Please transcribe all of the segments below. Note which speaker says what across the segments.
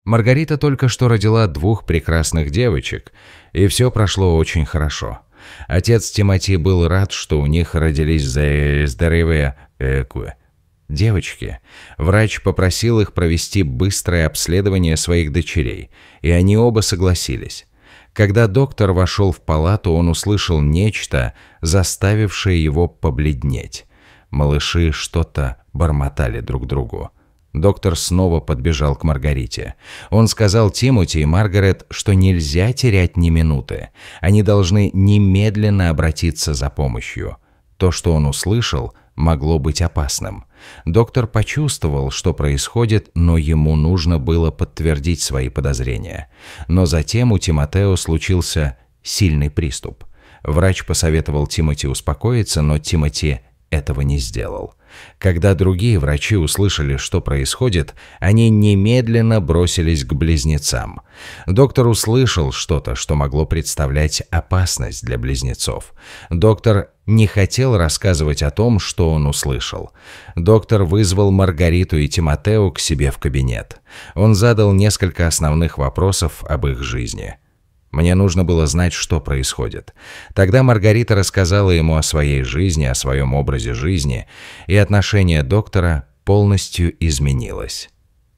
Speaker 1: Маргарита только что родила 2 прекрасных девочек, и все прошло очень хорошо. Отец Тимоти был рад, что у них родились здоровые девочки. Врач попросил их провести быстрое обследование своих дочерей, и они оба согласились. Когда доктор вошел в палату, он услышал нечто, заставившее его побледнеть. Малыши что-то бормотали друг другу. Доктор снова подбежал к Маргарите. Он сказал Тимоти и Маргарет, что нельзя терять ни минуты. Они должны немедленно обратиться за помощью. То, что он услышал, могло быть опасным. Доктор почувствовал, что происходит, но ему нужно было подтвердить свои подозрения. Но затем у Тимотео случился сильный приступ. Врач посоветовал Тимоти успокоиться, но Тимоти этого не сделал. Когда другие врачи услышали, что происходит, они немедленно бросились к близнецам. Доктор услышал что-то, что могло представлять опасность для близнецов. Доктор не хотел рассказывать о том, что он услышал. Доктор вызвал Маргариту и Тимотео к себе в кабинет. Он задал несколько основных вопросов об их жизни. Мне нужно было знать, что происходит. Тогда Маргарита рассказала ему о своей жизни, о своем образе жизни, и отношение доктора полностью изменилось.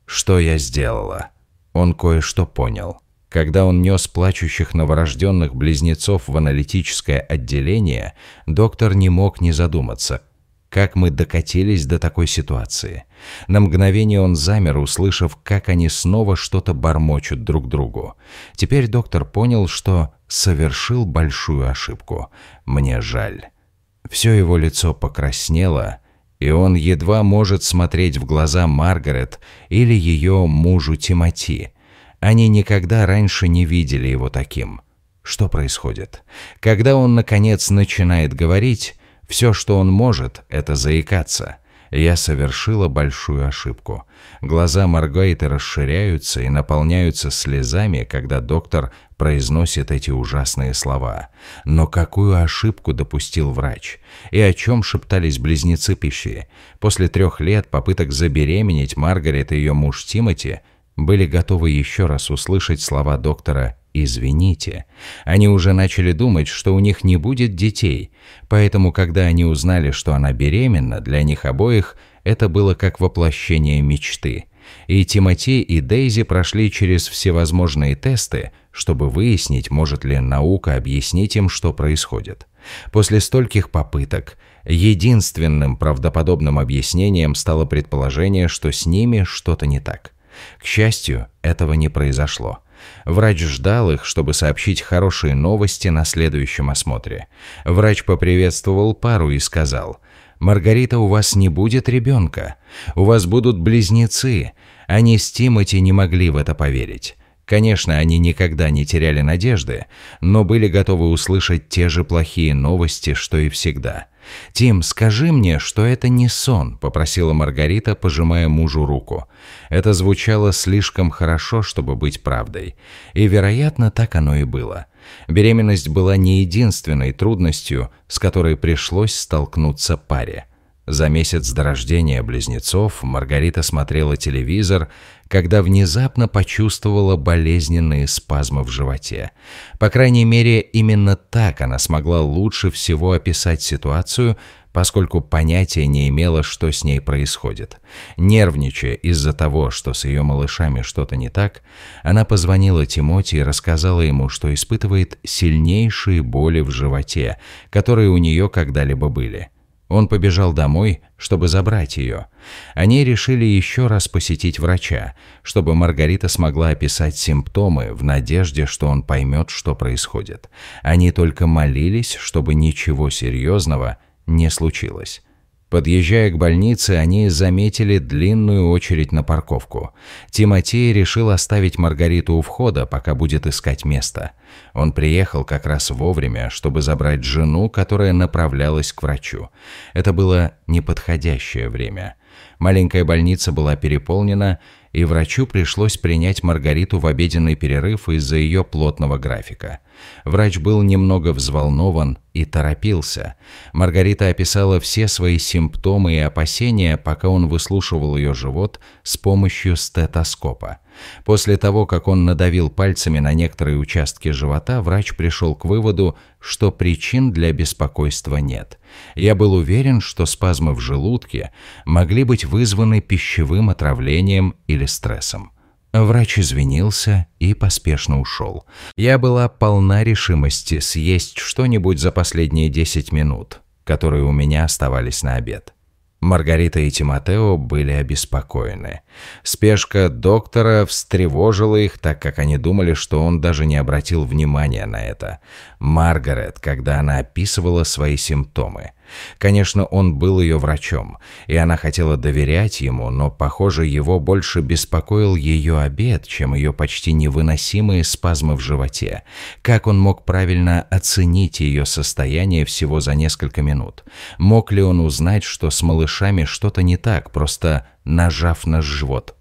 Speaker 1: Что я сделала? Он кое-что понял. Когда он нес плачущих новорожденных близнецов в аналитическое отделение, доктор не мог не задуматься, как мы докатились до такой ситуации. На мгновение он замер, услышав, как они снова что-то бормочут друг другу. Теперь доктор понял, что совершил большую ошибку. Мне жаль. Все его лицо покраснело, и он едва может смотреть в глаза Маргарет или ее мужу Тимоти. Они никогда раньше не видели его таким. Что происходит? Когда он, наконец, начинает говорить, все, что он может, это заикаться. Я совершила большую ошибку. Глаза Маргариты расширяются и наполняются слезами, когда доктор произносит эти ужасные слова. Но какую ошибку допустил врач? И о чем шептались близнецы Пищи? После 3 лет попыток забеременеть, Маргарет и ее муж Тимоти были готовы еще раз услышать слова доктора «извините». Они уже начали думать, что у них не будет детей, поэтому, когда они узнали, что она беременна, для них обоих это было как воплощение мечты. И Тимоти и Дейзи прошли через всевозможные тесты, чтобы выяснить, может ли наука объяснить им, что происходит. После стольких попыток, единственным правдоподобным объяснением стало предположение, что с ними что-то не так. К счастью, этого не произошло. Врач ждал их, чтобы сообщить хорошие новости на следующем осмотре. Врач поприветствовал пару и сказал: «Маргарита, у вас не будет ребенка. У вас будут близнецы». Они с Тимоти не могли в это поверить. Конечно, они никогда не теряли надежды, но были готовы услышать те же плохие новости, что и всегда. «Тим, скажи мне, что это не сон», – попросила Маргарита, пожимая мужу руку. Это звучало слишком хорошо, чтобы быть правдой. И, вероятно, так оно и было. Беременность была не единственной трудностью, с которой пришлось столкнуться паре. За месяц до рождения близнецов Маргарита смотрела телевизор, когда внезапно почувствовала болезненные спазмы в животе. По крайней мере, именно так она смогла лучше всего описать ситуацию, поскольку понятия не имела, что с ней происходит. Нервничая из-за того, что с ее малышами что-то не так, она позвонила Тимоти и рассказала ему, что испытывает сильнейшие боли в животе, которые у нее когда-либо были. Он побежал домой, чтобы забрать ее. Они решили еще раз посетить врача, чтобы Маргарита смогла описать симптомы в надежде, что он поймет, что происходит. Они только молились, чтобы ничего серьезного не случилось. Подъезжая к больнице, они заметили длинную очередь на парковку. Тимотей решил оставить Маргариту у входа, пока будет искать место. Он приехал как раз вовремя, чтобы забрать жену, которая направлялась к врачу. Это было неподходящее время. Маленькая больница была переполнена, и врачу пришлось принять Маргариту в обеденный перерыв из-за ее плотного графика. Врач был немного взволнован и торопился. Маргарита описала все свои симптомы и опасения, пока он выслушивал ее живот с помощью стетоскопа. После того, как он надавил пальцами на некоторые участки живота, врач пришел к выводу, что причин для беспокойства нет. Я был уверен, что спазмы в желудке могли быть вызваны пищевым отравлением или стрессом. Врач извинился и поспешно ушел. Я была полна решимости съесть что-нибудь за последние 10 минут, которые у меня оставались на обед. Маргарита и Тимотео были обеспокоены. Спешка доктора встревожила их, так как они думали, что он даже не обратил внимания на это. Маргарет, когда она описывала свои симптомы. Конечно, он был ее врачом, и она хотела доверять ему, но, похоже, его больше беспокоил ее обед, чем ее почти невыносимые спазмы в животе. Как он мог правильно оценить ее состояние всего за несколько минут? Мог ли он узнать, что с малышами что-то не так, просто нажав на живот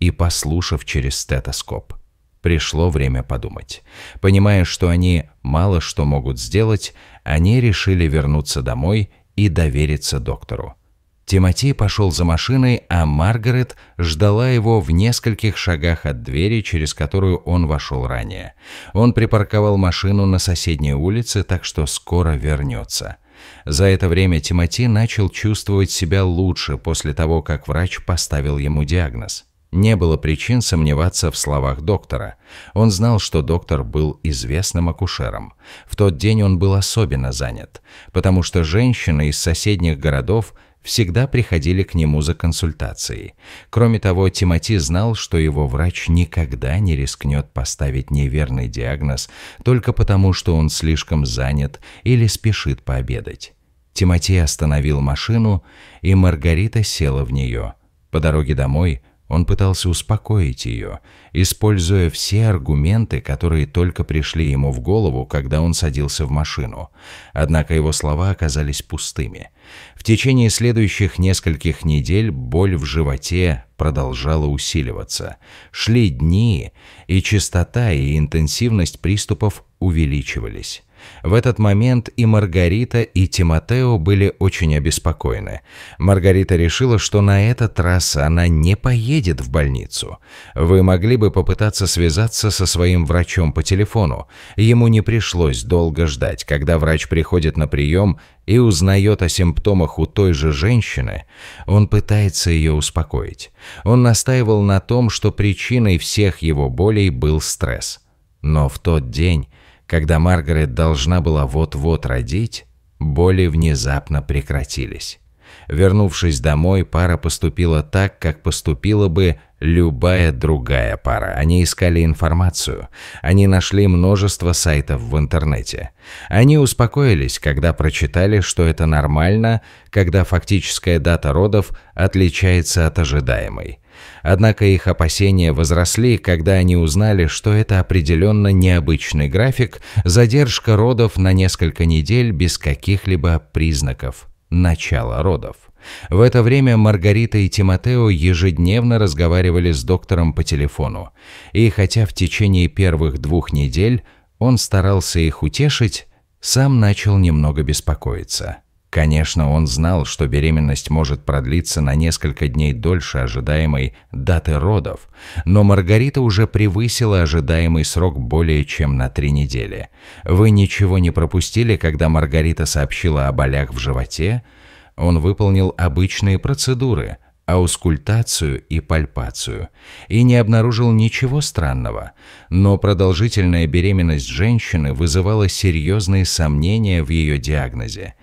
Speaker 1: и послушав через стетоскоп? Пришло время подумать. Понимая, что они мало что могут сделать, они решили вернуться домой и довериться доктору. Тимоти пошел за машиной, а Маргарет ждала его в нескольких шагах от двери, через которую он вошел ранее. Он припарковал машину на соседней улице, так что скоро вернется. За это время Тимоти начал чувствовать себя лучше после того, как врач поставил ему диагноз. Не было причин сомневаться в словах доктора. Он знал, что доктор был известным акушером. В тот день он был особенно занят, потому что женщины из соседних городов всегда приходили к нему за консультацией. Кроме того, Тимоти знал, что его врач никогда не рискнет поставить неверный диагноз только потому, что он слишком занят или спешит пообедать. Тимоти остановил машину, и Маргарита села в нее. По дороге домой он пытался успокоить ее, используя все аргументы, которые только пришли ему в голову, когда он садился в машину. Однако его слова оказались пустыми. В течение следующих нескольких недель боль в животе продолжала усиливаться. Шли дни, и частота и интенсивность приступов увеличивались. В этот момент и Маргарита, и Тимотео были очень обеспокоены. Маргарита решила, что на этот раз она не поедет в больницу. Вы могли бы попытаться связаться со своим врачом по телефону. Ему не пришлось долго ждать. Когда врач приходит на прием и узнает о симптомах у той же женщины, он пытается ее успокоить. Он настаивал на том, что причиной всех его болей был стресс. Но в тот день, когда Маргарет должна была вот-вот родить, боли внезапно прекратились. Вернувшись домой, пара поступила так, как поступила бы любая другая пара. Они искали информацию. Они нашли множество сайтов в интернете. Они успокоились, когда прочитали, что это нормально, когда фактическая дата родов отличается от ожидаемой. Однако их опасения возросли, когда они узнали, что это определенно необычный график, задержка родов на несколько недель без каких-либо признаков начала родов. В это время Маргарита и Тимотео ежедневно разговаривали с доктором по телефону, и хотя в течение первых 2 недель он старался их утешить, сам начал немного беспокоиться. Конечно, он знал, что беременность может продлиться на несколько дней дольше ожидаемой даты родов, но Маргарита уже превысила ожидаемый срок более чем на 3 недели. Вы ничего не пропустили, когда Маргарита сообщила о болях в животе? Он выполнил обычные процедуры, аускультацию и пальпацию, и не обнаружил ничего странного, но продолжительная беременность женщины вызывала серьезные сомнения в ее диагнозе.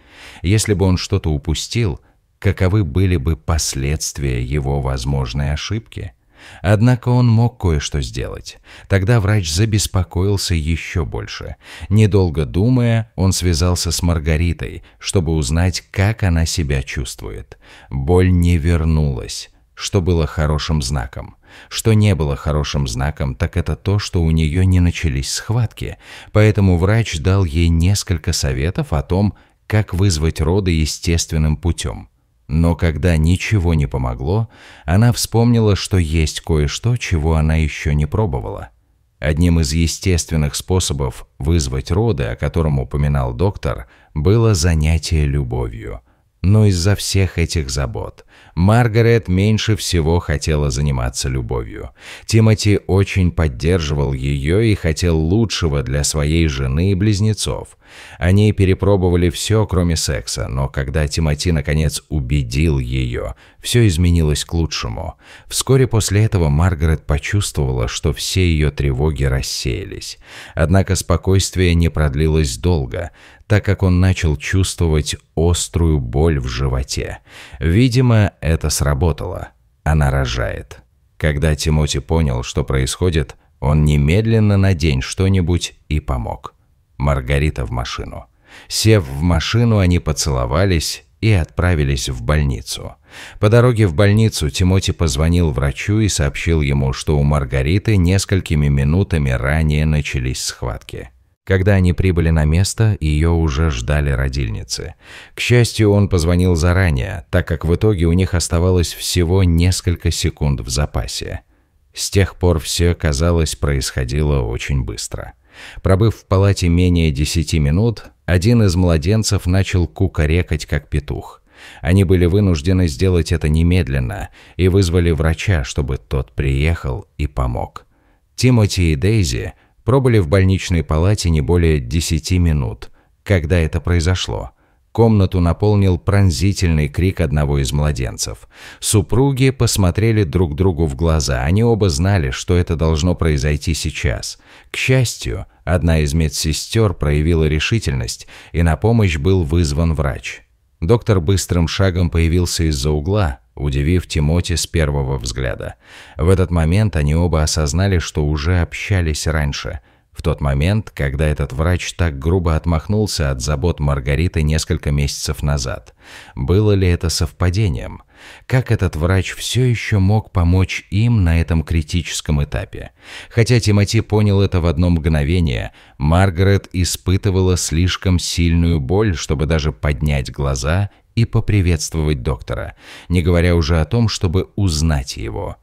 Speaker 1: Если бы он что-то упустил, каковы были бы последствия его возможной ошибки? Однако он мог кое-что сделать. Тогда врач забеспокоился еще больше. Недолго думая, он связался с Маргаритой, чтобы узнать, как она себя чувствует. Боль не вернулась, что было хорошим знаком. Что не было хорошим знаком, так это то, что у нее не начались схватки. Поэтому врач дал ей несколько советов о том, как вызвать роды естественным путем. Но когда ничего не помогло, она вспомнила, что есть кое-что, чего она еще не пробовала. Одним из естественных способов вызвать роды, о котором упоминал доктор, было занятие любовью. Но из-за всех этих забот Маргарет меньше всего хотела заниматься любовью. Тимоти очень поддерживал ее и хотел лучшего для своей жены и близнецов. Они перепробовали все, кроме секса, но когда Тимоти наконец убедил ее, все изменилось к лучшему. Вскоре после этого Маргарет почувствовала, что все ее тревоги рассеялись. Однако спокойствие не продлилось долго, так как он начал чувствовать острую боль в животе. Видимо, это сработало. Она рожает. Когда Тимоти понял, что происходит, он немедленно надень что-нибудь и помог. Маргарита в машину. Сев в машину, они поцеловались и отправились в больницу. По дороге в больницу Тимоти позвонил врачу и сообщил ему, что у Маргариты несколькими минутами ранее начались схватки. Когда они прибыли на место, ее уже ждали родильницы. К счастью, он позвонил заранее, так как в итоге у них оставалось всего несколько секунд в запасе. С тех пор все, казалось, происходило очень быстро. Пробыв в палате менее 10 минут, один из младенцев начал кукарекать как петух. Они были вынуждены сделать это немедленно и вызвали врача, чтобы тот приехал и помог. Тимоти и Дейзи пробыли в больничной палате не более 10 минут, когда это произошло. Комнату наполнил пронзительный крик одного из младенцев. Супруги посмотрели друг другу в глаза. Они оба знали, что это должно произойти сейчас. К счастью, одна из медсестер проявила решительность, и на помощь был вызван врач. Доктор быстрым шагом появился из-за угла, удивив Тимоти с первого взгляда. В этот момент они оба осознали, что уже общались раньше. В тот момент, когда этот врач так грубо отмахнулся от забот Маргариты несколько месяцев назад. Было ли это совпадением? Как этот врач все еще мог помочь им на этом критическом этапе? Хотя Тимоти понял это в одно мгновение, Маргарет испытывала слишком сильную боль, чтобы даже поднять глаза и поприветствовать доктора, не говоря уже о том, чтобы узнать его.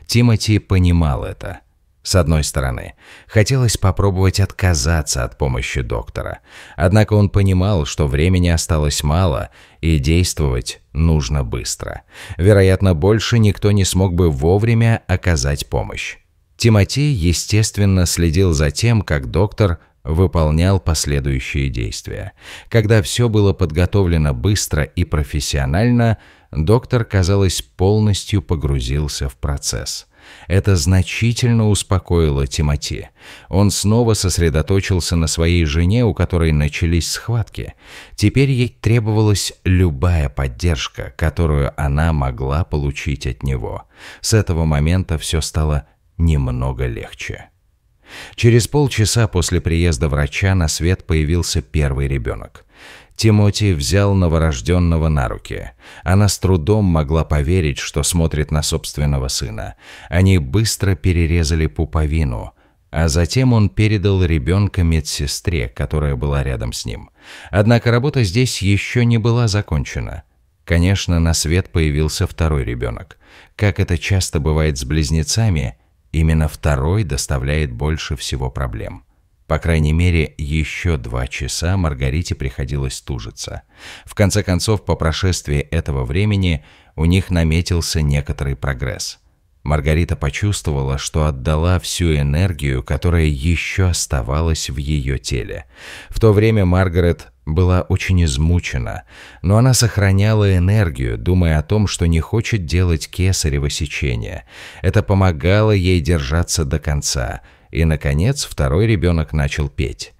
Speaker 1: Тимоти понимал это. С одной стороны, хотелось попробовать отказаться от помощи доктора. Однако он понимал, что времени осталось мало, и действовать нужно быстро. Вероятно, больше никто не смог бы вовремя оказать помощь. Тимоти, естественно, следил за тем, как доктор выполнял последующие действия. Когда все было подготовлено быстро и профессионально, доктор, казалось, полностью погрузился в процесс. Это значительно успокоило Тимоти. Он снова сосредоточился на своей жене, у которой начались схватки. Теперь ей требовалась любая поддержка, которую она могла получить от него. С этого момента все стало немного легче. Через полчаса после приезда врача на свет появился первый ребенок. Тимоти взял новорожденного на руки. Она с трудом могла поверить, что смотрит на собственного сына. Они быстро перерезали пуповину, а затем он передал ребенка медсестре, которая была рядом с ним. Однако работа здесь еще не была закончена. Конечно, на свет появился второй ребенок. Как это часто бывает с близнецами, именно второй доставляет больше всего проблем. По крайней мере, еще 2 часа Маргарите приходилось тужиться. В конце концов, по прошествии этого времени у них наметился некоторый прогресс. Маргарита почувствовала, что отдала всю энергию, которая еще оставалась в ее теле. В то время Маргарет была очень измучена, но она сохраняла энергию, думая о том, что не хочет делать кесарево сечение. Это помогало ей держаться до конца. И, наконец, второй ребенок начал петь.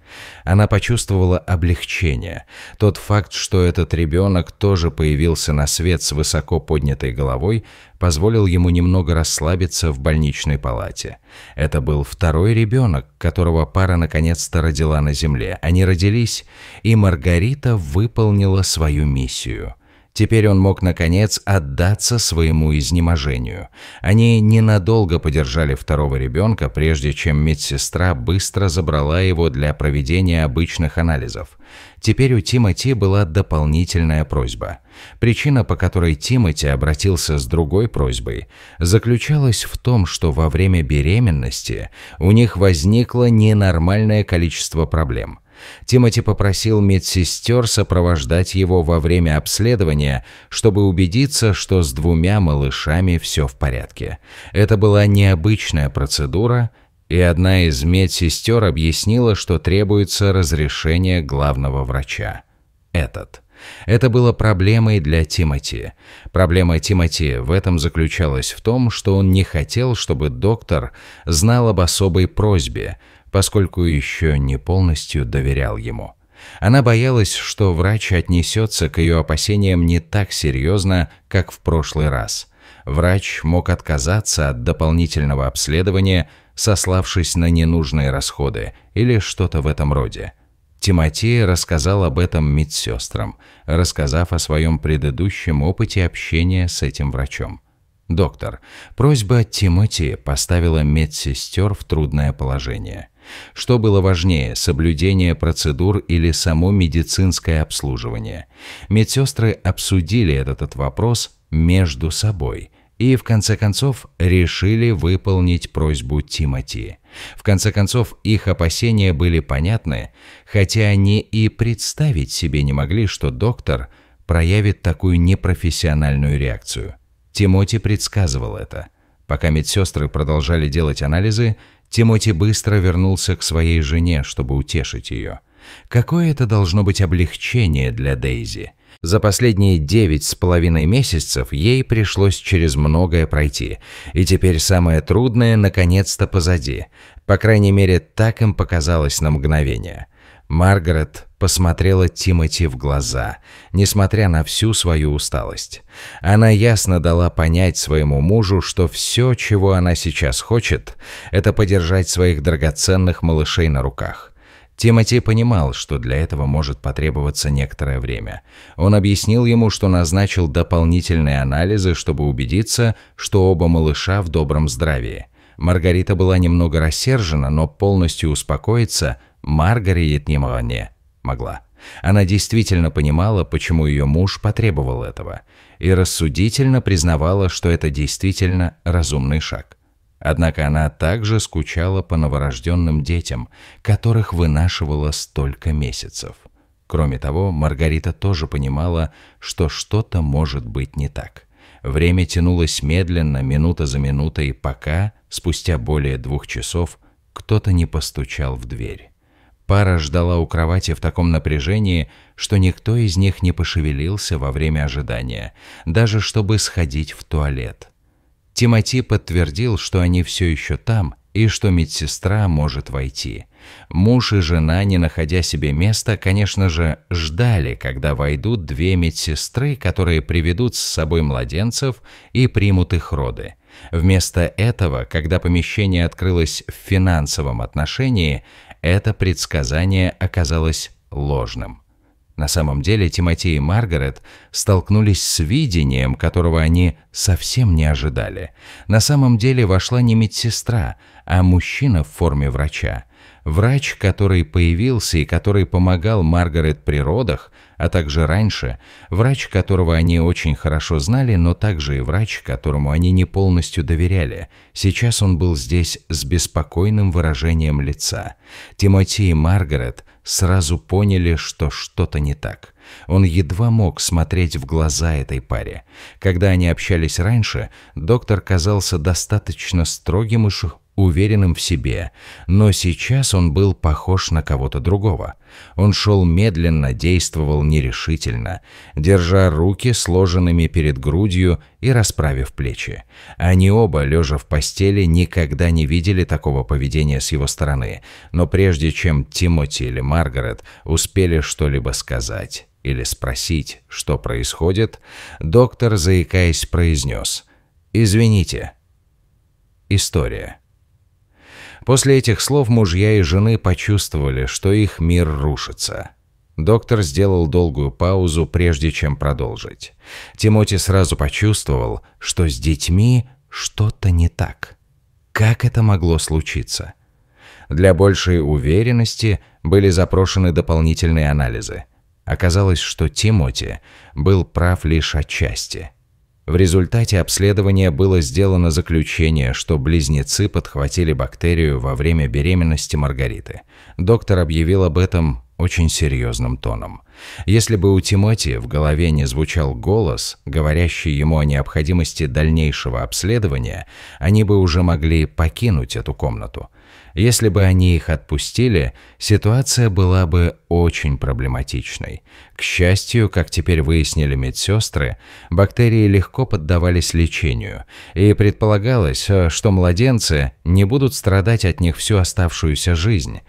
Speaker 1: Она почувствовала облегчение. Тот факт, что этот ребенок тоже появился на свет с высоко поднятой головой, позволил ему немного расслабиться в больничной палате. Это был второй ребенок, которого пара наконец-то родила на земле. Они родились, и Маргарита выполнила свою миссию. Теперь он мог, наконец, отдаться своему изнеможению. Они ненадолго подержали второго ребенка, прежде чем медсестра быстро забрала его для проведения обычных анализов. Теперь у Тимоти была дополнительная просьба. Причина, по которой Тимоти обратился с другой просьбой, заключалась в том, что во время беременности у них возникло ненормальное количество проблем. Тимоти попросил медсестер сопровождать его во время обследования, чтобы убедиться, что с 2 малышами все в порядке. Это была необычная процедура, и одна из медсестер объяснила, что требуется разрешение главного врача. Это было проблемой для Тимоти. Проблема Тимоти в этом заключалась в том, что он не хотел, чтобы доктор знал об особой просьбе, поскольку еще не полностью доверял ему. Она боялась, что врач отнесется к ее опасениям не так серьезно, как в прошлый раз. Врач мог отказаться от дополнительного обследования, сославшись на ненужные расходы или что-то в этом роде. Тимоти рассказал об этом медсестрам, рассказав о своем предыдущем опыте общения с этим врачом. «Доктор, просьба Тимоти поставила медсестер в трудное положение. Что было важнее, соблюдение процедур или само медицинское обслуживание? Медсестры обсудили этот вопрос между собой и, в конце концов, решили выполнить просьбу Тимоти. В конце концов, их опасения были понятны, хотя они и представить себе не могли, что доктор проявит такую непрофессиональную реакцию. Тимоти предсказывал это. Пока медсестры продолжали делать анализы, Тимоти быстро вернулся к своей жене, чтобы утешить ее. Какое это должно быть облегчение для Дейзи. За последние 9,5 месяцев ей пришлось через многое пройти, и теперь самое трудное наконец-то позади. По крайней мере, так им показалось на мгновение. Маргарет посмотрела Тимоти в глаза, несмотря на всю свою усталость. Она ясно дала понять своему мужу, что все, чего она сейчас хочет, это подержать своих драгоценных малышей на руках. Тимоти понимал, что для этого может потребоваться некоторое время. Он объяснил ему, что назначил дополнительные анализы, чтобы убедиться, что оба малыша в добром здравии. Маргарита была немного рассержена, но полностью успокоиться Маргарет не могла. Она действительно понимала, почему ее муж потребовал этого, и рассудительно признавала, что это действительно разумный шаг. Однако она также скучала по новорожденным детям, которых вынашивала столько месяцев. Кроме того, Маргарита тоже понимала, что что-то может быть не так. Время тянулось медленно, минута за минутой, пока, спустя более 2 часов, кто-то не постучал в дверь. Пара ждала у кровати в таком напряжении, что никто из них не пошевелился во время ожидания, даже чтобы сходить в туалет. Тимоти подтвердил, что они все еще там и что медсестра может войти. Муж и жена, не находя себе места, конечно же, ждали, когда войдут 2 медсестры, которые приведут с собой младенцев и примут их роды. Вместо этого, когда помещение открылось в финансовом отношении, это предсказание оказалось ложным. На самом деле Тимоти и Маргарет столкнулись с видением, которого они совсем не ожидали. На самом деле вошла не медсестра, а мужчина в форме врача. Врач, который появился и который помогал Маргарет при родах, а также раньше, врач, которого они очень хорошо знали, но также и врач, которому они не полностью доверяли. Сейчас он был здесь с беспокойным выражением лица. Тимоти и Маргарет сразу поняли, что что-то не так. Он едва мог смотреть в глаза этой паре. Когда они общались раньше, доктор казался достаточно строгим и уверенным в себе, но сейчас он был похож на кого-то другого. Он шел медленно, действовал нерешительно, держа руки сложенными перед грудью и расправив плечи. Они оба, лежа в постели, никогда не видели такого поведения с его стороны, но прежде чем Тимоти или Маргарет успели что-либо сказать или спросить, что происходит, доктор, заикаясь, произнес: «Извините». История. После этих слов мужья и жены почувствовали, что их мир рушится. Доктор сделал долгую паузу, прежде чем продолжить. Тимоти сразу почувствовал, что с детьми что-то не так. Как это могло случиться? Для большей уверенности были запрошены дополнительные анализы. Оказалось, что Тимоти был прав лишь отчасти. В результате обследования было сделано заключение, что близнецы подхватили бактерию во время беременности Маргариты. Доктор объявил об этом очень серьезным тоном. Если бы у Тимоти в голове не звучал голос, говорящий ему о необходимости дальнейшего обследования, они бы уже могли покинуть эту комнату. Если бы они их отпустили, ситуация была бы очень проблематичной. К счастью, как теперь выяснили медсестры, бактерии легко поддавались лечению, и предполагалось, что младенцы не будут страдать от них всю оставшуюся жизнь.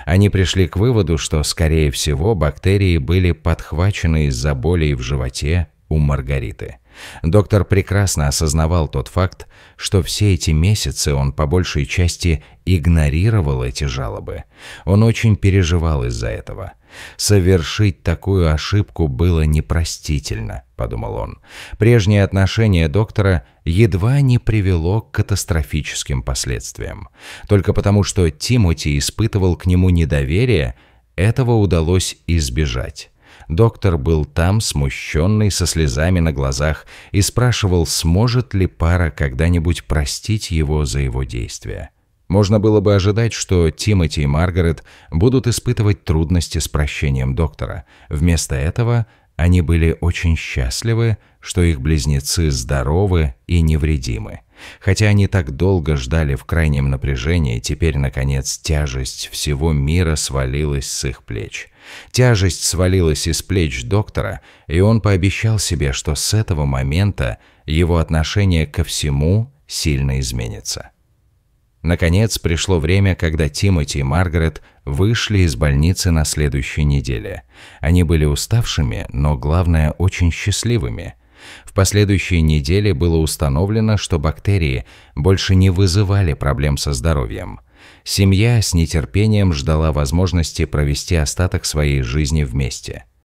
Speaker 1: Они пришли к выводу, что, скорее всего, бактерии были подхвачены из-за болей в животе у Маргариты. Доктор прекрасно осознавал тот факт, что все эти месяцы он по большей части игнорировал эти жалобы. Он очень переживал из-за этого. «Совершить такую ошибку было непростительно», — подумал он. Прежнее отношение доктора едва не привело к катастрофическим последствиям. Только потому, что Тимоти испытывал к нему недоверие, этого удалось избежать. Доктор был там, смущенный, со слезами на глазах, и спрашивал, сможет ли пара когда-нибудь простить его за его действия. Можно было бы ожидать, что Тимоти и Маргарет будут испытывать трудности с прощением доктора. Вместо этого они были очень счастливы, что их близнецы здоровы и невредимы. Хотя они так долго ждали в крайнем напряжении, теперь, наконец, тяжесть всего мира свалилась с их плеч. Тяжесть свалилась из плеч доктора, и он пообещал себе, что с этого момента его отношение ко всему сильно изменится. Наконец, пришло время, когда Тимоти и Маргарет вышли из больницы на следующей неделе. Они были уставшими, но, главное, очень счастливыми. В последующей неделе было установлено, что бактерии больше не вызывали проблем со здоровьем. Семья с нетерпением ждала возможности провести остаток своей жизни вместе.